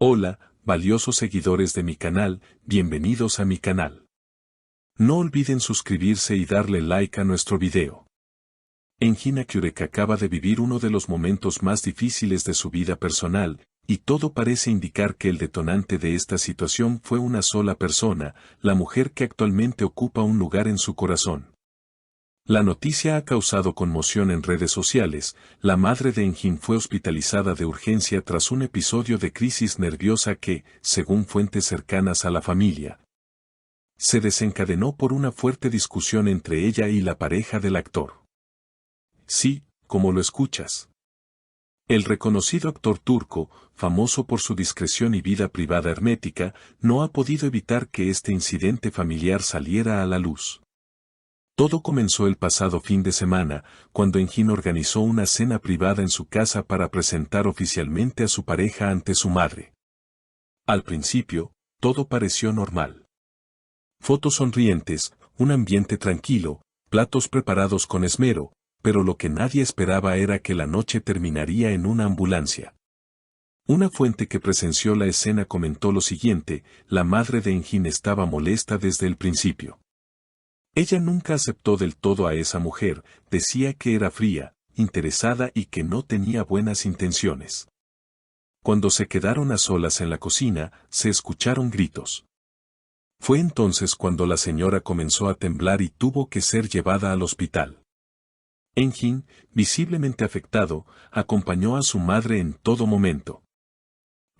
Hola, valiosos seguidores de mi canal, bienvenidos a mi canal. No olviden suscribirse y darle like a nuestro video. Engin Akyurek acaba de vivir uno de los momentos más difíciles de su vida personal, y todo parece indicar que el detonante de esta situación fue una sola persona, la mujer que actualmente ocupa un lugar en su corazón. La noticia ha causado conmoción en redes sociales. La madre de Engin fue hospitalizada de urgencia tras un episodio de crisis nerviosa que, según fuentes cercanas a la familia, se desencadenó por una fuerte discusión entre ella y la pareja del actor. Sí, como lo escuchas. El reconocido actor turco, famoso por su discreción y vida privada hermética, no ha podido evitar que este incidente familiar saliera a la luz. Todo comenzó el pasado fin de semana, cuando Engin organizó una cena privada en su casa para presentar oficialmente a su pareja ante su madre. Al principio, todo pareció normal. Fotos sonrientes, un ambiente tranquilo, platos preparados con esmero, pero lo que nadie esperaba era que la noche terminaría en una ambulancia. Una fuente que presenció la escena comentó lo siguiente: la madre de Engin estaba molesta desde el principio. Ella nunca aceptó del todo a esa mujer, decía que era fría, interesada y que no tenía buenas intenciones. Cuando se quedaron a solas en la cocina, se escucharon gritos. Fue entonces cuando la señora comenzó a temblar y tuvo que ser llevada al hospital. Engin, visiblemente afectado, acompañó a su madre en todo momento.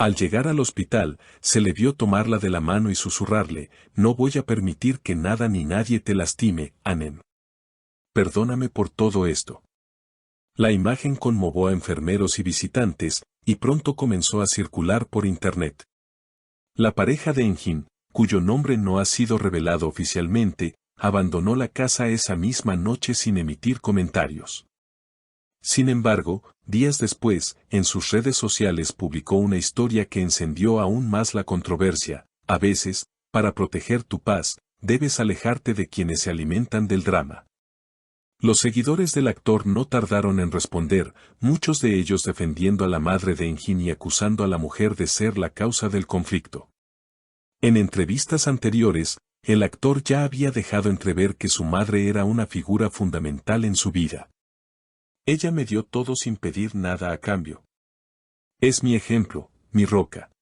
Al llegar al hospital, se le vio tomarla de la mano y susurrarle: no voy a permitir que nada ni nadie te lastime, Anem. Perdóname por todo esto. La imagen conmovió a enfermeros y visitantes, y pronto comenzó a circular por internet. La pareja de Engin, cuyo nombre no ha sido revelado oficialmente, abandonó la casa esa misma noche sin emitir comentarios. Sin embargo, días después, en sus redes sociales publicó una historia que encendió aún más la controversia. A veces, para proteger tu paz, debes alejarte de quienes se alimentan del drama. Los seguidores del actor no tardaron en responder, muchos de ellos defendiendo a la madre de Engin y acusando a la mujer de ser la causa del conflicto. En entrevistas anteriores, el actor ya había dejado entrever que su madre era una figura fundamental en su vida. Ella me dio todo sin pedir nada a cambio. Es mi ejemplo, mi roca.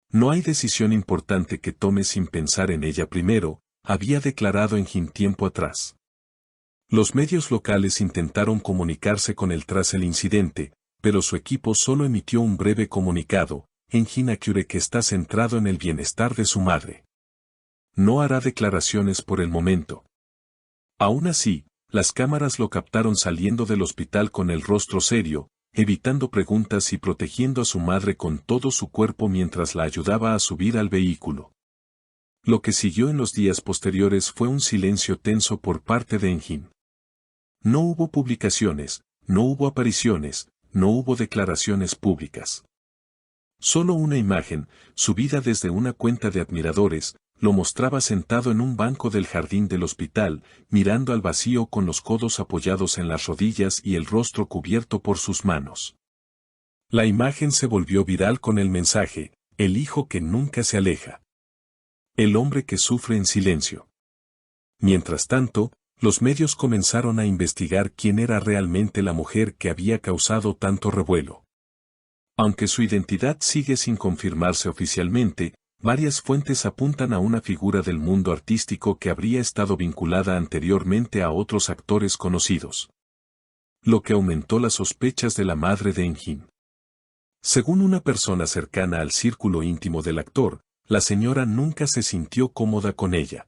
No hay decisión importante que tome sin pensar en ella primero, había declarado Engin tiempo atrás. Los medios locales intentaron comunicarse con él tras el incidente, pero su equipo solo emitió un breve comunicado: Engin Akyurek está centrado en el bienestar de su madre. No hará declaraciones por el momento. Aún así, las cámaras lo captaron saliendo del hospital con el rostro serio, evitando preguntas y protegiendo a su madre con todo su cuerpo mientras la ayudaba a subir al vehículo. Lo que siguió en los días posteriores fue un silencio tenso por parte de Engin. No hubo publicaciones, no hubo apariciones, no hubo declaraciones públicas. Solo una imagen, subida desde una cuenta de admiradores, lo mostraba sentado en un banco del jardín del hospital, mirando al vacío con los codos apoyados en las rodillas y el rostro cubierto por sus manos. La imagen se volvió viral con el mensaje: el hijo que nunca se aleja. El hombre que sufre en silencio. Mientras tanto, los medios comenzaron a investigar quién era realmente la mujer que había causado tanto revuelo. Aunque su identidad sigue sin confirmarse oficialmente, varias fuentes apuntan a una figura del mundo artístico que habría estado vinculada anteriormente a otros actores conocidos. Lo que aumentó las sospechas de la madre de Engin. Según una persona cercana al círculo íntimo del actor, la señora nunca se sintió cómoda con ella.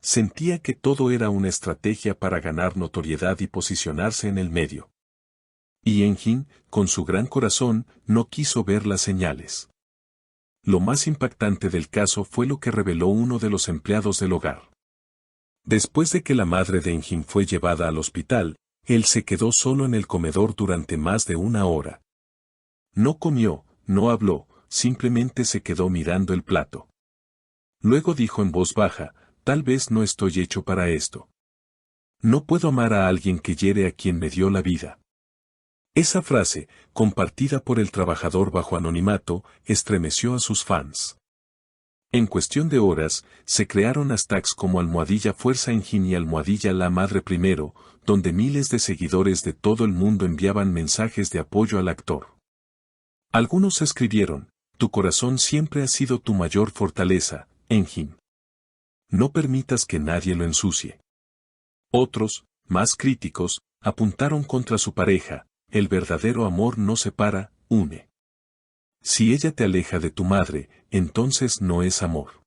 Sentía que todo era una estrategia para ganar notoriedad y posicionarse en el medio. Y Engin, con su gran corazón, no quiso ver las señales. Lo más impactante del caso fue lo que reveló uno de los empleados del hogar. Después de que la madre de Engin fue llevada al hospital, él se quedó solo en el comedor durante más de una hora. No comió, no habló, simplemente se quedó mirando el plato. Luego dijo en voz baja: tal vez no estoy hecho para esto. No puedo amar a alguien que hiere a quien me dio la vida. Esa frase, compartida por el trabajador bajo anonimato, estremeció a sus fans. En cuestión de horas, se crearon hashtags como almohadilla Fuerza Engin y almohadilla La Madre Primero, donde miles de seguidores de todo el mundo enviaban mensajes de apoyo al actor. Algunos escribieron: tu corazón siempre ha sido tu mayor fortaleza, Engin. No permitas que nadie lo ensucie. Otros, más críticos, apuntaron contra su pareja: el verdadero amor no separa, une. Si ella te aleja de tu madre, entonces no es amor.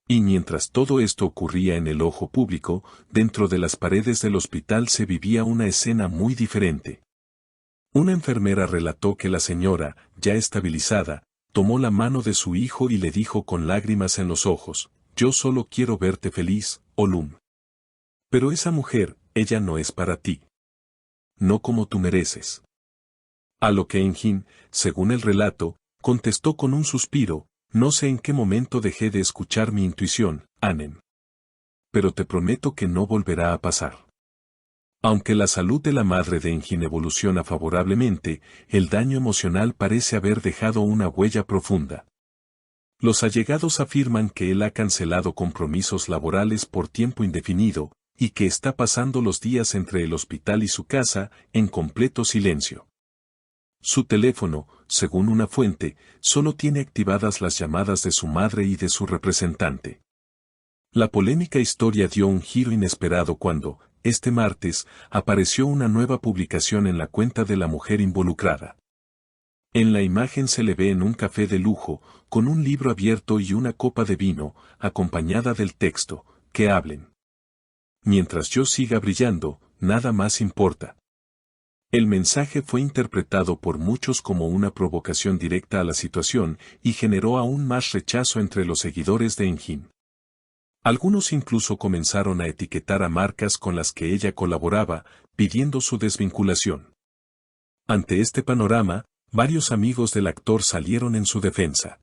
Y mientras todo esto ocurría en el ojo público, dentro de las paredes del hospital se vivía una escena muy diferente. Una enfermera relató que la señora, ya estabilizada, tomó la mano de su hijo y le dijo con lágrimas en los ojos: yo solo quiero verte feliz, Olum. Pero esa mujer, ella no es para ti. No como tú mereces. A lo que Engin, según el relato, contestó con un suspiro: no sé en qué momento dejé de escuchar mi intuición, Anem. Pero te prometo que no volverá a pasar. Aunque la salud de la madre de Engin evoluciona favorablemente, el daño emocional parece haber dejado una huella profunda. Los allegados afirman que él ha cancelado compromisos laborales por tiempo indefinido, y que está pasando los días entre el hospital y su casa, en completo silencio. Su teléfono, según una fuente, solo tiene activadas las llamadas de su madre y de su representante. La polémica historia dio un giro inesperado cuando, este martes, apareció una nueva publicación en la cuenta de la mujer involucrada. En la imagen se le ve en un café de lujo, con un libro abierto y una copa de vino, acompañada del texto: que hablen. Mientras yo siga brillando, nada más importa. El mensaje fue interpretado por muchos como una provocación directa a la situación y generó aún más rechazo entre los seguidores de Engin. Algunos incluso comenzaron a etiquetar a marcas con las que ella colaboraba, pidiendo su desvinculación. Ante este panorama, varios amigos del actor salieron en su defensa.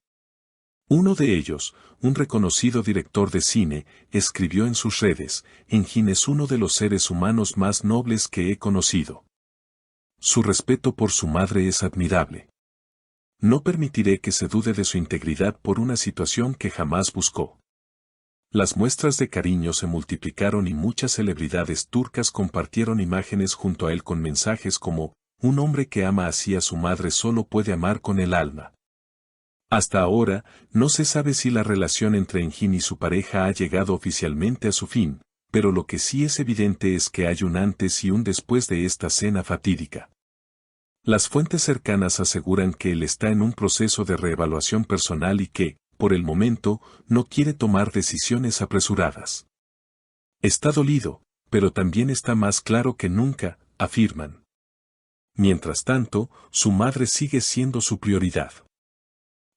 Uno de ellos, un reconocido director de cine, escribió en sus redes: Engin es uno de los seres humanos más nobles que he conocido. Su respeto por su madre es admirable. No permitiré que se dude de su integridad por una situación que jamás buscó. Las muestras de cariño se multiplicaron y muchas celebridades turcas compartieron imágenes junto a él con mensajes como: un hombre que ama así a su madre solo puede amar con el alma. Hasta ahora, no se sabe si la relación entre Engin y su pareja ha llegado oficialmente a su fin, pero lo que sí es evidente es que hay un antes y un después de esta cena fatídica. Las fuentes cercanas aseguran que él está en un proceso de reevaluación personal y que, por el momento, no quiere tomar decisiones apresuradas. Está dolido, pero también está más claro que nunca, afirman. Mientras tanto, su madre sigue siendo su prioridad.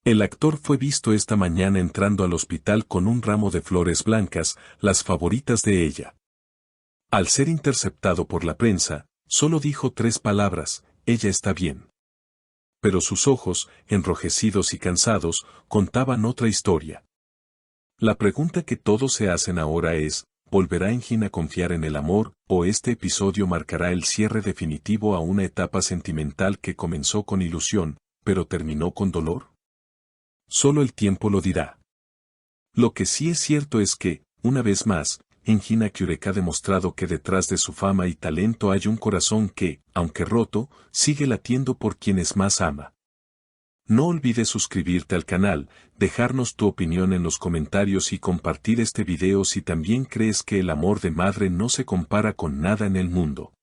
El actor fue visto esta mañana entrando al hospital con un ramo de flores blancas, las favoritas de ella. Al ser interceptado por la prensa, solo dijo 3 palabras: ella está bien. Pero sus ojos, enrojecidos y cansados, contaban otra historia. La pregunta que todos se hacen ahora es: ¿volverá Engin a confiar en el amor, o este episodio marcará el cierre definitivo a una etapa sentimental que comenzó con ilusión, pero terminó con dolor? Solo el tiempo lo dirá. Lo que sí es cierto es que, una vez más, Engin Akyurek ha demostrado que detrás de su fama y talento hay un corazón que, aunque roto, sigue latiendo por quienes más ama. No olvides suscribirte al canal, dejarnos tu opinión en los comentarios y compartir este video si también crees que el amor de madre no se compara con nada en el mundo.